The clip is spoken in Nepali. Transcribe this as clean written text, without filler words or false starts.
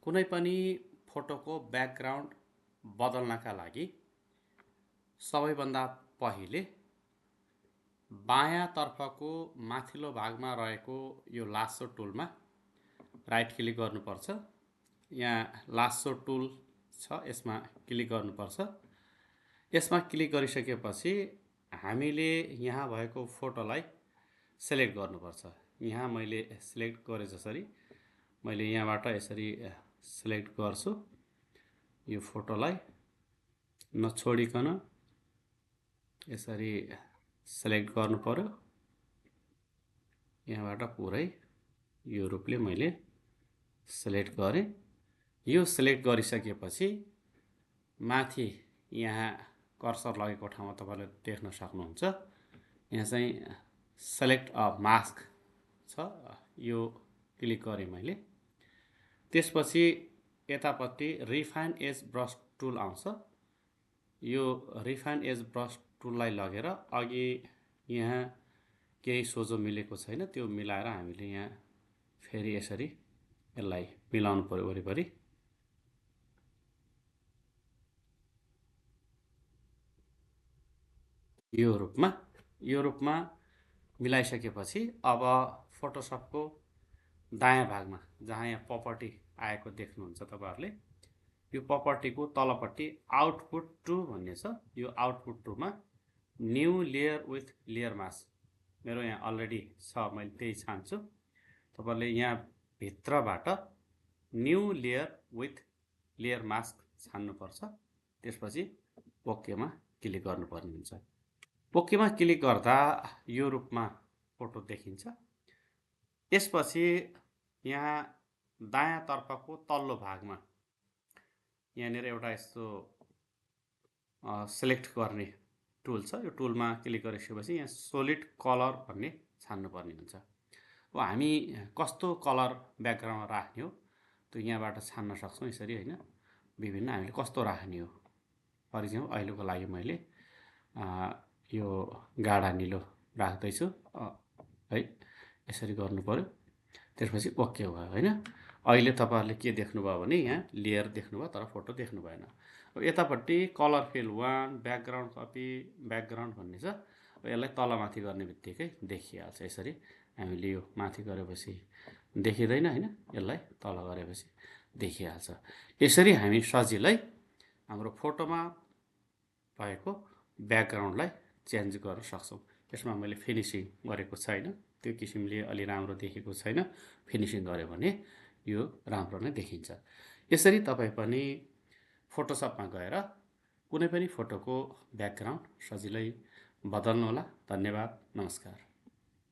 कुनै पनि फोटोको ब्याकग्राउन्ड बदल्नका लागि सबैभन्दा पहिले बायाँ तर्फको माथिल्लो भागमा रहेको यो लासो टुलमा राइट क्लिक गर्नुपर्छ। यहाँ लासो टुल छ, यसमा क्लिक गर्नुपर्छ। यसमा क्लिक गरिसकेपछि हामीले यहाँ भएको फोटोलाई सेलेक्ट गर्नुपर्छ। यहाँ मैले सेलेक्ट गरे जसरी मैले यहाँबाट यसरी सेलेक्ट गर्छु। यो फोटोलाई नछोडिकन यसरी सेलेक्ट गर्नु पर्यो। यहाँबाट पुरै यो रूपले मैले सेलेक्ट गरेँ। यो सेलेक्ट गरिसकेपछि माथि यहाँ कर्सर लगेको ठाउँमा तपाईले देख्न सक्नुहुन्छ। यहाँ चाहिँ सेलेक्ट अ मास्क छ, यो क्लिक गरेँ मैले। त्यसपछि यतापट्टि रिफाइन एज ब्रश टुल आउँछ। यो रिफाइन एज ब्रश टुललाई लगेर अघि यहाँ केही सोझो मिलेको छैन त्यो मिलाएर हामीले यहाँ फेरि यसरी यसलाई मिलाउनु पर्यो वरिपरि। यो रूपमा मिलाइसकेपछि अब फोटोसपको दायाँ भागमा जहाँ यहाँ प्रपर्टी आएको देख्नुहुन्छ तपाईहरुले, यो प्रपर्टीको तलपट्टि आउटपुट टु भन्ने छ। यो आउटपुट टुमा new layer with layer mask मेरो यहाँ अलरेडी छ, मैले त्यही छान्छु। तपाईले यहाँ भित्रबाट new layer with layer mask छान्नुपर्छ। त्यसपछि ओकेमा क्लिक गर्नुपर्ने हुन्छ। ओकेमा क्लिक गर्दा यो रूपमा फोटो देखिन्छ। त्यसपछि यहाँ दायाँ तर्फको तल्लो भागमा यहाँनिर एउटा यस्तो सेलेक्ट गर्ने टुल छ। यो टुलमा क्लिक गरिसकेपछि यहाँ सोलिड कलर भन्ने छान्नुपर्ने हुन्छ। अब हामी कस्तो कलर ब्याकग्राउन्ड राख्ने हो त्यो यहाँबाट छान्न सक्छौँ यसरी हैन। विभिन्न हामीले कस्तो राख्ने हो, फर इक्जाम्पल अहिलेको लागि मैले यो गाढा नीलो राख्दैछु है, यसरी गर्नु पर्यो। त्यसपछि ओके भयो हैन। अहिले तपाईहरुले के देख्नुभयो भने यहाँ लेयर देख्नुभयो तर फोटो देख्नु भएन। अब यतापट्टि colour fill 1 background copy background भन्ने छ। अब यसलाई तलमाथि गर्ने बित्तिकै देखिहाल्छ। यसरी हामीले यो माथि गरेपछि देखिदैन हैन, यसलाई तल गरेपछि देखिहाल्छ। यसरी हामी सजिलै हाम्रो फोटोमा भएको ब्याकग्राउन्डलाई चेन्ज गर्न सक्छौं। यसमा मैले फिनिशिङ गरेको छैन, त्यो किसिमले अलि राम्रो देखेको छैन। फिनिशिङ गर्यो भने यो राम्रो नै देखिन्छ। यसरी तपाई पनि फोटोसपमा गएर कुनै पनि फोटोको ब्याकग्राउन्ड सजिलै बदल्नु होला। धन्यवाद, नमस्कार।